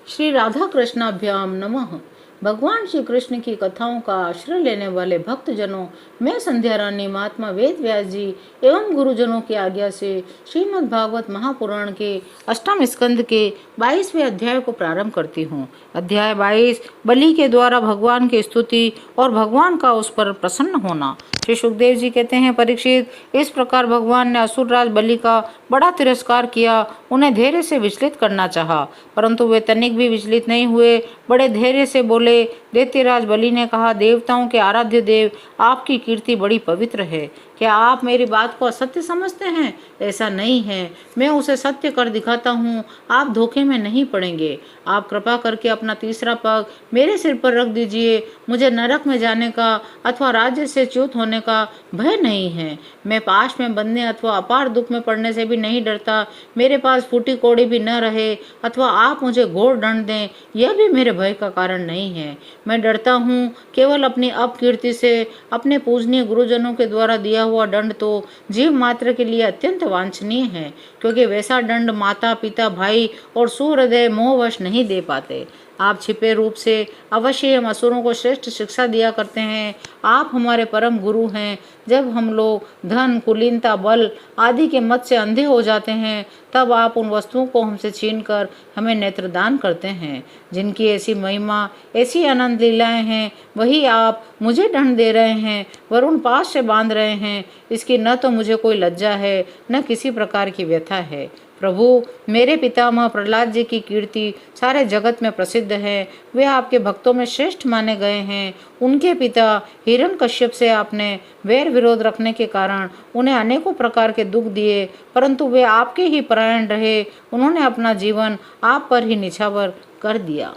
श्री राधा कृष्णाभ्याम नमः। भगवान श्री कृष्ण की कथाओं का आश्रय लेने वाले भक्त जनों, मैं संध्या रानी महात्मा वेद व्यास जी एवं गुरुजनों की आज्ञा से श्रीमद् भागवत महापुराण के अष्टम स्कंद के 22वें अध्याय को प्रारंभ करती हूँ। अध्याय 22 बलि के द्वारा भगवान की स्तुति और भगवान का उस पर प्रसन्न होना। श्री सुखदेव जी कहते हैं, परीक्षित, इस प्रकार भगवान ने असुरराज बलि का बड़ा तिरस्कार किया। उन्हें धैर्य से विचलित करना चाहा, परंतु वे तनिक भी विचलित नहीं हुए। बड़े धैर्य से बोले। दैत्यराज बलि ने कहा, देवताओं के आराध्य देव, आपकी कीर्ति बड़ी पवित्र है। क्या आप मेरी बात को असत्य समझते हैं? ऐसा नहीं है, मैं उसे सत्य कर दिखाता हूँ। आप धोखे में नहीं पड़ेंगे। आप कृपा करके अपना तीसरा पग मेरे सिर पर रख दीजिए। मुझे नरक में जाने का अथवा राज्य से च्युत होने का भय नहीं है। मैं पाश में बंधने अथवा अपार दुख में पड़ने से भी नहीं डरता। मेरे पास फूटी कौड़ी भी न रहे अथवा आप मुझे घोर दंड दें, यह भी मेरे भय का कारण नहीं है। मैं डरता हूँ केवल अपनी अपकीर्ति से। अपने पूजनीय गुरुजनों के द्वारा दिया हुआ दंड तो जीव मात्र के लिए अत्यंत वांछनीय है, क्योंकि वैसा दंड माता पिता भाई और सुहृदय मोहवश नहीं दे पाते। आप छिपे रूप से अवश्य हम असुरों को श्रेष्ठ शिक्षा दिया करते हैं। आप हमारे परम गुरु हैं। जब हम लोग धन, कुलीनता, बल आदि के मत से अंधे हो जाते हैं, तब आप उन वस्तुओं को हमसे छीनकर हमें नेत्रदान करते हैं। जिनकी ऐसी महिमा, ऐसी आनंद लीलाएं हैं, वही आप मुझे दंड दे रहे हैं, वरुण पास से बांध रहे हैं। इसकी न तो मुझे कोई लज्जा है, न किसी प्रकार की व्यथा है। प्रभु, मेरे पितामह प्रहलाद जी की कीर्ति सारे जगत में प्रसिद्ध है। वे आपके भक्तों में श्रेष्ठ माने गए हैं। उनके पिता हिरण्यकश्यप से आपने वैर विरोध रखने के कारण उन्हें अनेकों प्रकार के दुख दिए, परंतु वे आपके ही परायण रहे। उन्होंने अपना जीवन आप पर ही निछावर कर दिया।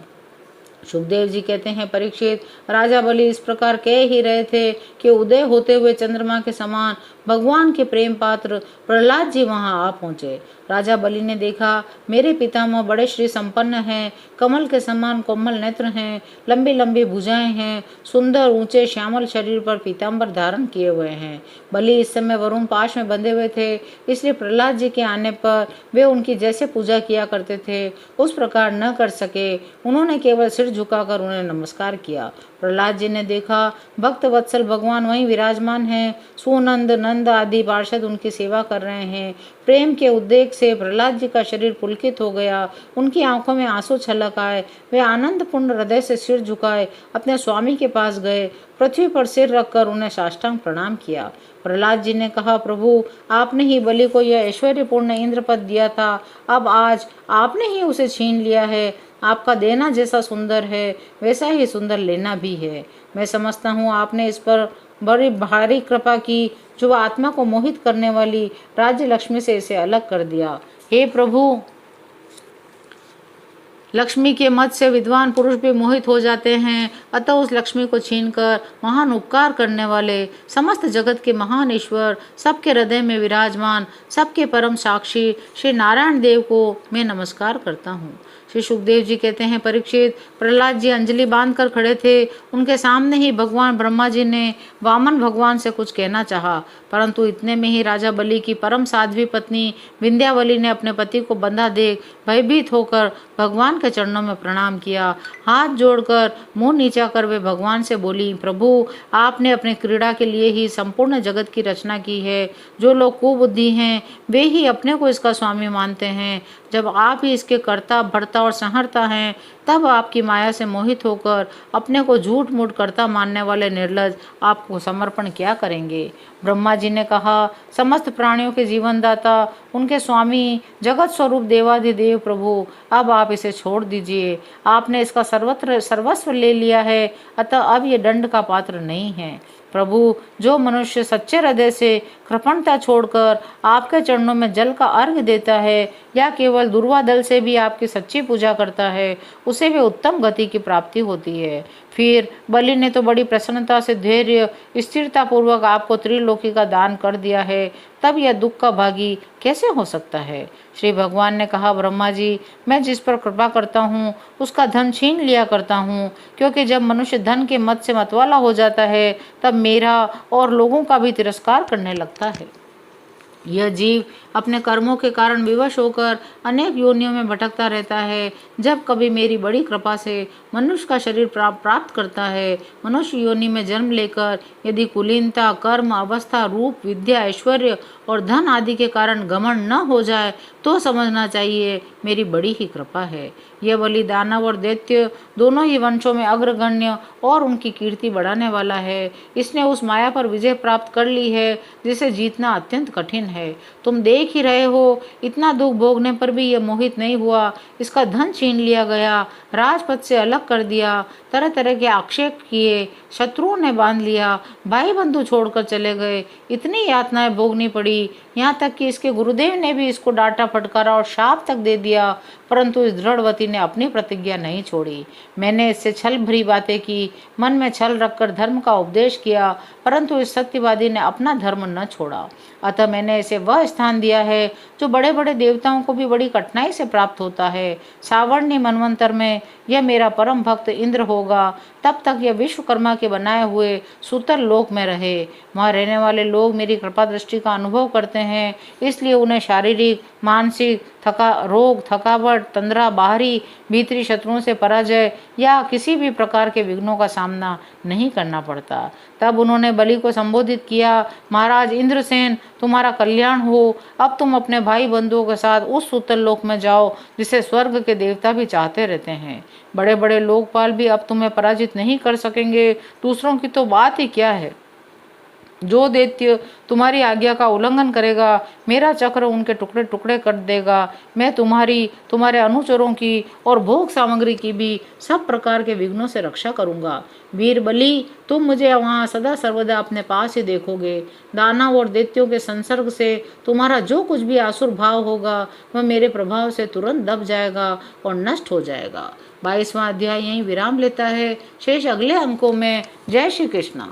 सुखदेव जी कहते हैं, परीक्षित, राजा बलि इस प्रकार कह ही रहे थे कि उदय होते हुए चंद्रमा के समान भगवान के प्रेम पात्र प्रहलाद जी वहां आ पहुंचे। राजा बलि ने देखा, मेरे पितामह बड़े श्री संपन्न हैं, कमल के समान कोमल नेत्र हैं, लंबी लंबी भुजाएं हैं, सुंदर ऊंचे श्यामल शरीर पर पीताम्बर धारण किए हुए हैं। बलि इस समय वरुण पाश में बंधे हुए थे, इसलिए प्रहलाद जी के आने पर वे उनकी जैसे पूजा किया करते थे उस प्रकार न कर सके। उन्होंने केवल सिर झुकाकर उन्हें नमस्कार किया। प्रहलाद जी ने देखा, भक्त वत्सल भगवान वहीं विराजमान हैं। सुनंद, नंद आदि पार्षद उनकी सेवा कर रहे हैं। प्रेम के उद्देक से प्रहलाद जी का शरीर पुलकित हो गया। उनकी आंखों में आंसू छलक आए। वे आनंदपूर्ण हृदय से सिर झुकाए अपने स्वामी के पास गए। पृथ्वी पर सिर रखकर उन्हें साष्टांग प्रणाम किया। प्रहलाद जी ने कहा, प्रभु, आपने ही बलि को यह ऐश्वर्यपूर्ण इंद्र पद दिया था, अब आज आपने ही उसे छीन लिया है। आपका देना जैसा सुंदर है, वैसा ही सुंदर लेना भी है। मैं समझता हूँ आपने इस पर बड़ी भारी कृपा की, जो आत्मा को मोहित करने वाली राज्य लक्ष्मी से इसे अलग कर दिया। हे प्रभु, लक्ष्मी के मत से विद्वान पुरुष भी मोहित हो जाते हैं, अतः उस लक्ष्मी को छीनकर महान उपकार करने वाले समस्त जगत के महान ईश्वर, सबके हृदय में विराजमान, सबके परम साक्षी श्री नारायण देव को मैं नमस्कार करता हूँ। श्री सुखदेव जी कहते हैं, परीक्षित, प्रहलाद जी अंजलि बांधकर खड़े थे। उनके सामने ही भगवान ब्रह्मा जी ने वामन भगवान से कुछ कहना चाहा, परंतु इतने में ही राजा बलि की परम साध्वी पत्नी विंध्यावली ने अपने पति को बंधा देख भयभीत होकर भगवान के चरणों में प्रणाम किया। हाथ जोड़कर मुंह नीचा कर वे भगवान से बोली, प्रभु, आपने अपने क्रीड़ा के लिए ही संपूर्ण जगत की रचना की है। जो लोग कुबुद्धि हैं वे ही अपने को इसका स्वामी मानते हैं। जब आप ही इसके कर्ता, भरता और संहर्ता हैं, तब आपकी माया से मोहित होकर अपने को झूठ मूठ कर्ता मानने वाले निर्लज आपको समर्पण क्या करेंगे। ब्रह्मा जी ने कहा, समस्त प्राणियों के जीवनदाता, उनके स्वामी, जगत स्वरूप देवाधिदेव प्रभु, अब आप इसे छोड़ दीजिए। आपने इसका सर्वस्व ले लिया है, अतः अब ये दंड का पात्र नहीं है। प्रभु, जो मनुष्य सच्चे हृदय से कृपणता छोड़कर आपके चरणों में जल का अर्घ्य देता है या केवल दुर्वा दल से भी आपकी सच्ची पूजा करता है, उसे भी उत्तम गति की प्राप्ति होती है। फिर बलि ने तो बड़ी प्रसन्नता से धैर्य स्थिरता पूर्वक आपको त्रिलोकी का दान कर दिया है, तब यह दुख का भागी कैसे हो सकता है। श्री भगवान ने कहा, ब्रह्मा जी, मैं जिस पर कृपा करता हूँ उसका धन छीन लिया करता हूँ, क्योंकि जब मनुष्य धन के मत से मतवाला हो जाता है तब मेरा और लोगों का भी तिरस्कार करने लगता है। यह जीव अपने कर्मों के कारण विवश होकर अनेक योनियों में भटकता रहता है। जब कभी मेरी बड़ी कृपा से मनुष्य का शरीर प्राप्त करता है, मनुष्य योनि में जन्म लेकर यदि कुलीनता, कर्म, अवस्था, रूप, विद्या, ऐश्वर्य और धन आदि के कारण घमंड न हो जाए तो समझना चाहिए मेरी बड़ी ही कृपा है। यह बलि दानव और दैत्य दोनों ही वंशों में अग्रगण्य और उनकी कीर्ति बढ़ाने वाला है। इसने उस माया पर विजय प्राप्त कर ली है जिसे जीतना अत्यंत कठिन है। तुम देख ही रहे हो, इतना दुख भोगने पर भी यह मोहित नहीं हुआ। इसका धन छीन लिया गया, राजपद से अलग कर दिया, तरह तरह के आक्षेप किए, शत्रुओं ने बांध लिया, भाई बंधु छोड़कर चले गए, इतनी यातनाएं भोगनी पड़ी, यहाँ तक कि इसके गुरुदेव ने भी इसको डांटा, फटकारा और शाप तक दे दिया, परंतु इस दृढ़वती ने अपनी प्रतिज्ञा नहीं छोड़ी। मैंने इससे छल भरी बातें की, मन में छल रखकर धर्म का उपदेश किया, परंतु इस सत्यवादी ने अपना धर्म न छोड़ा। अतः मैंने इसे वह स्थान दिया है जो बड़े बड़े देवताओं को भी बड़ी कठिनाई से प्राप्त होता है। सावर्णी मनवंतर में यह मेरा परम भक्त इंद्र होगा। तब तक यह विश्वकर्मा के बनाए हुए सूतर लोक में रहे। वहाँ रहने वाले लोग मेरी कृपा दृष्टि का अनुभव करते हैं, इसलिए उन्हें शारीरिक, मानसिक रोग, थकावट, तंद्रा, बाहरी भीतरी शत्रुओं से पराजय या किसी भी प्रकार के विघ्नों का सामना नहीं करना पड़ता। तब उन्होंने बलि को संबोधित किया, महाराज इंद्रसेन, तुम्हारा कल्याण हो। अब तुम अपने भाई बंधुओं के साथ उस सूतल लोक में जाओ जिसे स्वर्ग के देवता भी चाहते रहते हैं। बड़े बड़े लोकपाल भी अब तुम्हें पराजित नहीं कर सकेंगे, दूसरों की तो बात ही क्या है। जो दैत्य तुम्हारी आज्ञा का उल्लंघन करेगा, मेरा चक्र उनके टुकड़े टुकड़े कर देगा। मैं तुम्हारे अनुचरों की और भोग सामग्री की भी सब प्रकार के विघ्नों से रक्षा करूंगा। वीर बलि, तुम मुझे वहाँ सदा सर्वदा अपने पास ही देखोगे। दानव और दैत्यों के संसर्ग से तुम्हारा जो कुछ भी आसुर भाव होगा वह मेरे प्रभाव से तुरंत दब जाएगा और नष्ट हो जाएगा। 22वां अध्याय यहीं विराम लेता है। शेष अगले अंकों में। जय श्री कृष्ण।